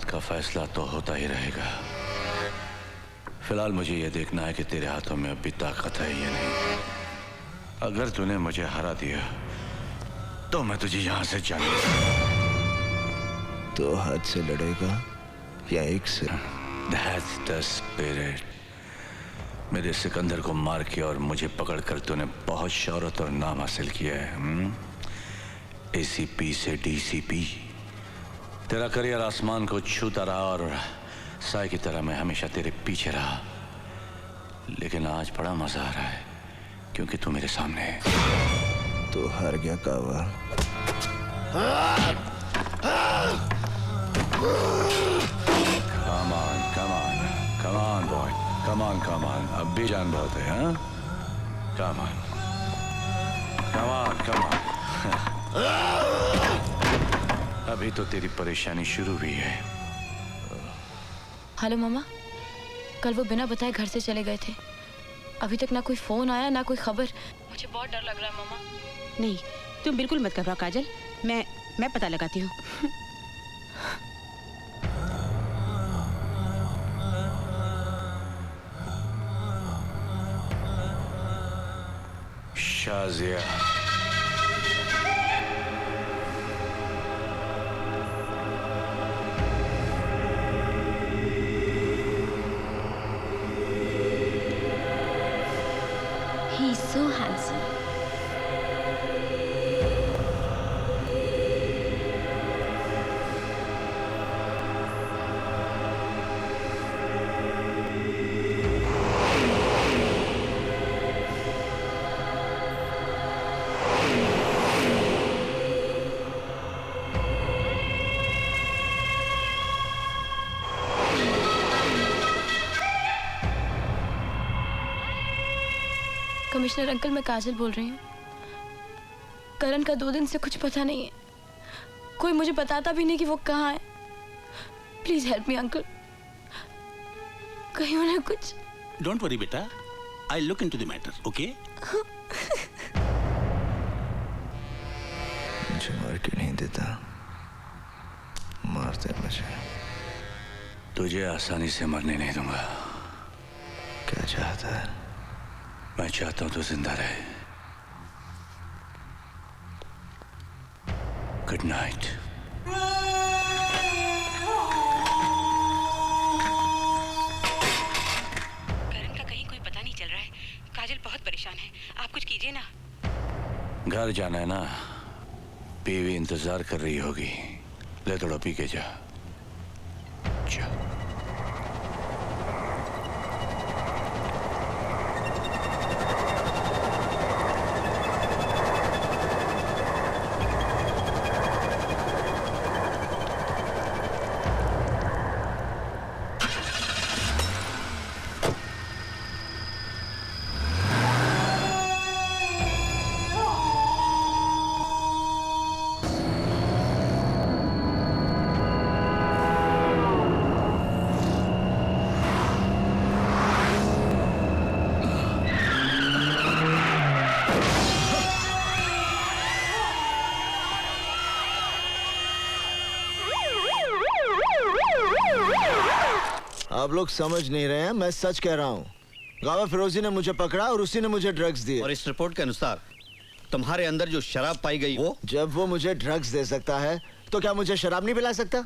का फैसला तो होता ही रहेगा। फिलहाल मुझे यह देखना है कि तेरे हाथों में अभी ताकत है या नहीं। अगर तूने मुझे हरा दिया तो मैं तुझे यहां से जाने तो हाथ से लड़ेगा या एक से? That's the spirit। मेरे सिकंदर को मार के और मुझे पकड़कर तूने बहुत शौहरत और नाम हासिल किया है। ACP से DCP। तेरा करियर आसमान को छूता रहा और साय की तरह मैं हमेशा तेरे पीछे रहा। लेकिन आज बड़ा मजा आ रहा है क्योंकि तू मेरे सामने है। तो हार गया कावा। Come on, come on, come on boy, come on, come on। अब भी जान बहुत है, हाँ? Come on, come on, come on। अभी तो तेरी परेशानी शुरू हुई है। हेलो मामा, कल वो बिना बताए घर से चले गए थे। अभी तक ना कोई फोन आया ना कोई खबर। मुझे बहुत डर लग रहा है मामा। नहीं, तुम बिल्कुल मत घबराओ काजल, मैं पता लगाती हूँ। Shazia, He's so handsome। Commissioner uncle, मैं काजल बोल रही हूँ। करण का 2 दिन से कुछ पता नहीं है। कोई मुझे बताता भी नहीं कि वो कहाँ है। Please help me uncle. कहीं उन्हें कुछ। डोंट वरी बेटा, I look into the matter, okay? मुझे मार क्यों नहीं देता? मारते मुझे। तुझे आसानी से मरने नहीं दूंगा। क्या चाहता है? मैं चाहता हूं तू जिंदा रहे। Good night. करण का कहीं कोई पता नहीं चल रहा है। काजल बहुत परेशान है, आप कुछ कीजिए ना। घर जाना है ना? बीवी इंतजार कर रही होगी। ले थोड़ा पी के जा। जा। आप लोग समझ नहीं रहे हैं, मैं सच कह रहा हूँ। गावा फिरोजी ने मुझे पकड़ा और उसी ने मुझे ड्रग्स दिए। और इस रिपोर्ट के अनुसार तुम्हारे अंदर जो शराब पाई गई वो जब वो मुझे ड्रग्स दे सकता है तो क्या मुझे शराब नहीं पिला सकता?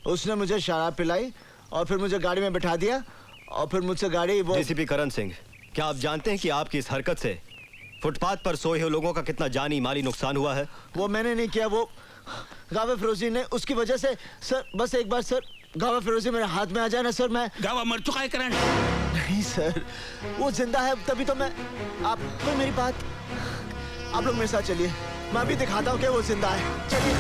उसने मुझे शराब पिलाई और फिर मुझे गाड़ी में बिठा दिया और फिर मुझसे गाड़ी वो। डीसीपी करण सिंह, क्या आप जानते हैं कि आपकी इस हरकत से फुटपाथ पर सोए हुए लोगों का कितना जानी माली नुकसान हुआ है? वो मैंने नहीं किया, वो गावा फिरोजी ने। उसकी वजह से सर, बस एक बार सर गावा फिरोजी मेरे हाथ में आ जाए ना सर, मैं। गावा मर चुका है करण। नहीं सर, वो जिंदा है, तभी तो मैं। आप कोई मेरी बात, आप लोग मेरे साथ चलिए, मैं अभी दिखाता हूँ कि वो जिंदा है। चलिए।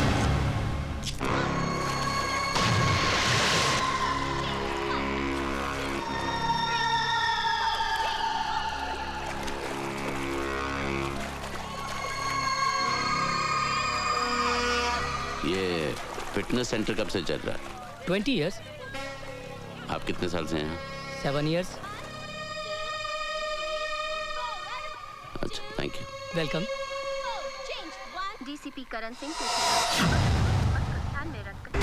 ये फिटनेस सेंटर कब से चल रहा है? 20 years। आप कितने साल से हैं? 7 years। अच्छा, thank you. Welcome. DCP Karan Singh ध्यान में रखकर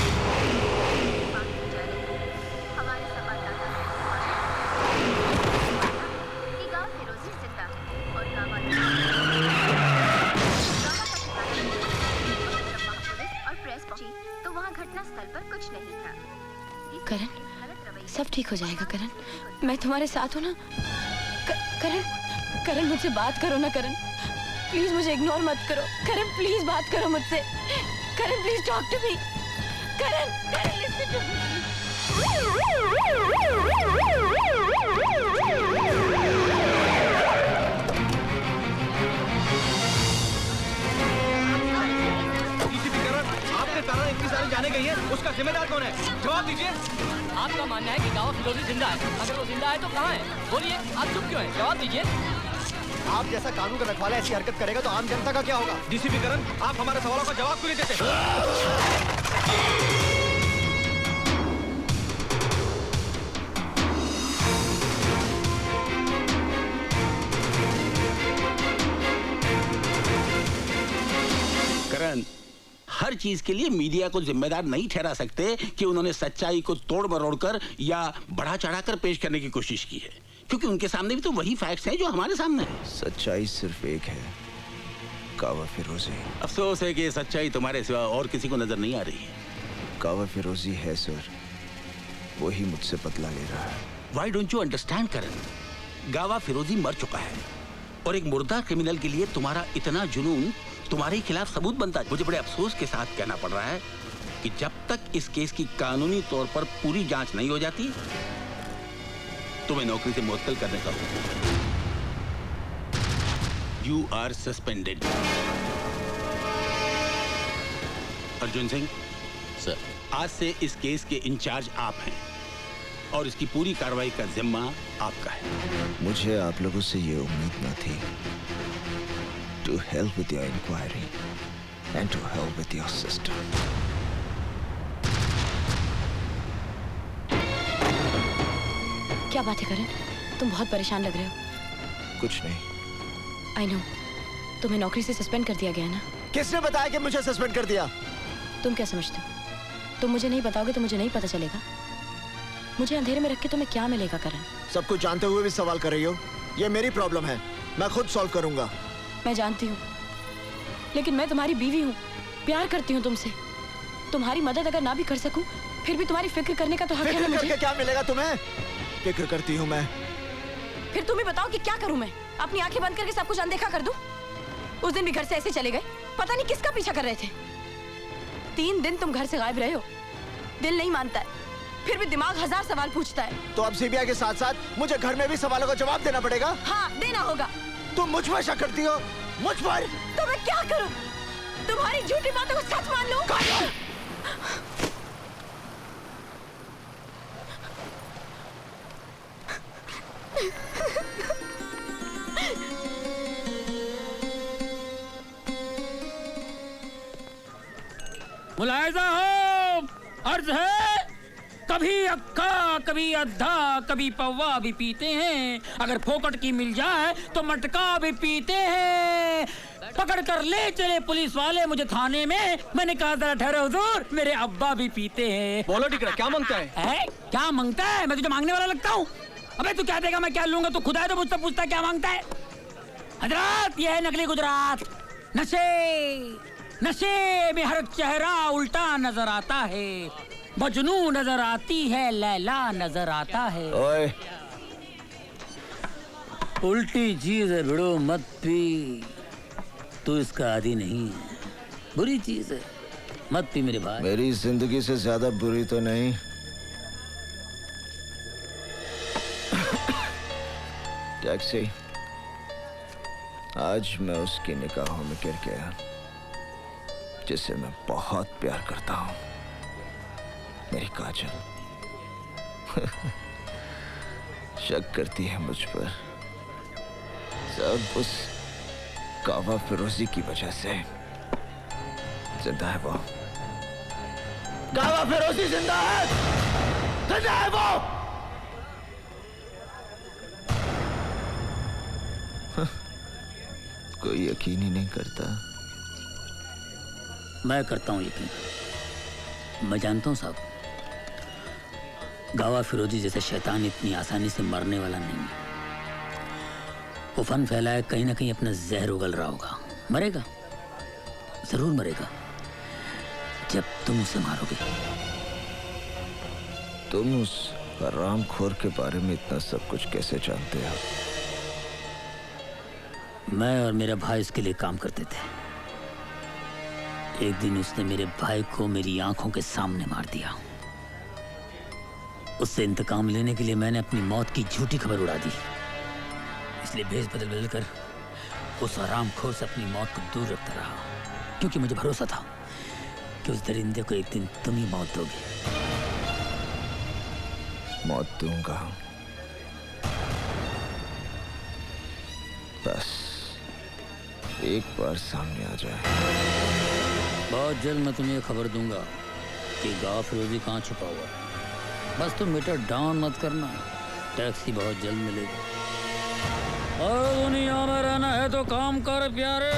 ठीक हो जाएगा करण, मैं तुम्हारे साथ हूँ ना। करण, करण मुझसे बात करो ना करण, प्लीज मुझे इग्नोर मत करो। करण प्लीज बात करो मुझसे। Karan please talk to me. Karan, Karan listen to me. आपके कारण इतनी सारी जाने गई है, उसका जिम्मेदार कौन है? जवाब दीजिए। आपका मानना है कि गावा फिरोजी जिंदा है, अगर वो जिंदा है तो कहाँ है? बोलिए, आप चुप क्यों हैं? जवाब दीजिए। आप जैसा कानून का रखवाला ऐसी हरकत करेगा तो आम जनता का क्या होगा? डीसीपी करण, आप हमारे सवालों का जवाब क्यों नहीं देते? करण, हर चीज के लिए मीडिया को जिम्मेदार नहीं ठहरा सकते कि उन्होंने सच्चाई को तोड़ मरोड़ कर या बढ़ा चढ़ाकर पेश करने की कोशिश की है, क्योंकि उनके सामने भी तो वही फैक्ट्स हैं जो हमारे सामने हैं। सच्चाई सिर्फ एक है, कावा फिरोजी। अफसोस है कि ये सच्चाई तुम्हारे सिवा और किसी को नजर नहीं आ रही है। कावा फिरोजी है सर, वही मुझसे बदला ले रहा है। Why don't you understand, करण? गावा फिरोजी मर चुका है और एक मुर्दा क्रिमिनल के लिए तुम्हारा इतना जुनून तुम्हारे खिलाफ सबूत बनता है। मुझे बड़े अफसोस के साथ कहना पड़ रहा है कि जब तक इस केस की कानूनी तौर पर पूरी जांच नहीं हो जाती, तुम्हें नौकरी से मुअत्तल करने का हुक्म। You are suspended. Arjun Singh sir, आज से इस केस के इंचार्ज आप हैं और इसकी पूरी कार्रवाई का जिम्मा आपका है। मुझे आप लोगों से ये उम्मीद न थी। To help with your inquiry and to help with your sister. क्या बात है करण, तुम बहुत परेशान लग रहे हो। कुछ नहीं। आई नो, तुम्हें नौकरी से सस्पेंड कर दिया गया ना। किसने बताया कि मुझे सस्पेंड कर दिया? तुम क्या समझते हो? तुम मुझे नहीं बताओगे तो मुझे नहीं पता चलेगा। मुझे अंधेरे में रख के तुम्हें क्या मिलेगा करण? सब कुछ जानते हुए भी सवाल कर रही हो। ये मेरी प्रॉब्लम है, मैं खुद सॉल्व करूंगा। मैं जानती हूँ, लेकिन मैं तुम्हारी बीवी हूँ, प्यार करती हूँ तुमसे। तुम्हारी मदद अगर ना भी कर सकूं, फिर भी तुम्हारी फिक्र करने का तो हक है ना मुझे। करके क्या मिलेगा तुम्हें? फिक्र करती हूँ मैं। फिर तुम ही बताओ कि क्या करूं मैं? अपनी आंखें बंद करके सब कुछ अनदेखा कर दूं? उस दिन भी घर से ऐसे चले गए, पता नहीं किसका पीछा कर रहे थे। 3 दिन तुम घर से गायब रहे हो, दिल नहीं मानता है, फिर भी दिमाग 1000 सवाल पूछता है। तो अब सीबीआई के साथ साथ मुझे घर में भी सवालों का जवाब देना पड़ेगा। हाँ, देना होगा। तुम मुझ पर शक करती हो? मुझ पर? तो मैं क्या करूं? तुम्हारी झूठी बातों को सच मान लूं? मुलायजा हो, अर्ज है, कभी अक्का कभी अद्धा कभी पौवा भी पीते हैं, अगर फोकट की मिल जाए तो मटका भी पीते हैं। पकड़ कर ले चले पुलिस वाले मुझे थाने में, मैंने कहा जरा ठहरो हुजूर, मेरे अब्बा भी पीते हैं। बोलो टिकरा, क्या मांगता है? क्या मांगता है? मैं तुझे मांगने वाला लगता हूँ? अबे तू क्या देगा, मैं क्या लूंगा? तू खुदा है तो मुझसे पूछता क्या मांगता है? हजरात, ये है नकली गुजरात। नशे में हर चेहरा उल्टा नजर आता है, मजनू नजर आती है, लैला नजर आता है। ओए, उल्टी चीज है भिड़ो मत पी, तू इसका आदी नहीं है, बुरी चीज है, मत पी मेरे भाई। मेरी जिंदगी से ज्यादा बुरी तो नहीं। टैक्सी, आज मैं उसकी निगाहों में गिर गया जिसे मैं बहुत प्यार करता हूँ, मेरी काजल। शक करती है मुझ पर, सब उस कावा फिरोजी की वजह से। जिंदा है वो, कावा फिरोजी जिंदा है, जिंदा है वो। कोई यकीन ही नहीं करता। मैं करता हूँ यकीन, मैं जानता हूँ साहब, गावा फिरोजी जैसे शैतान इतनी आसानी से मरने वाला नहीं है। वो फन फैलाए कहीं ना कहीं अपना जहर उगल रहा होगा, मरेगा, जरूर मरेगा, जब तुम उसे मारोगे। तुम उस रामखोर के बारे में इतना सब कुछ कैसे जानते हो? मैं और मेरा भाई इसके लिए काम करते थे। एक दिन उसने मेरे भाई को मेरी आंखों के सामने मार दिया। उससे इंतकाम लेने के लिए मैंने अपनी मौत की झूठी खबर उड़ा दी। इसलिए भेष बदल बदल कर उस हरामखोर से अपनी मौत को दूर रखता रहा, क्योंकि मुझे भरोसा था कि उस दरिंदे को एक दिन तुम ही मौत दोगे। मौत दूंगा, बस एक बार सामने आ जाए। बहुत जल्द मैं तुम्हें खबर दूंगा कि गाँव फिरोजी कहाँ छुपा हुआ है। बस तुम मीटर डाउन मत करना, टैक्सी बहुत जल्द मिलेगी। और दुनिया में रहना है तो काम कर प्यारे,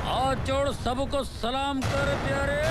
हाथ जोड़ सबको सलाम कर प्यारे।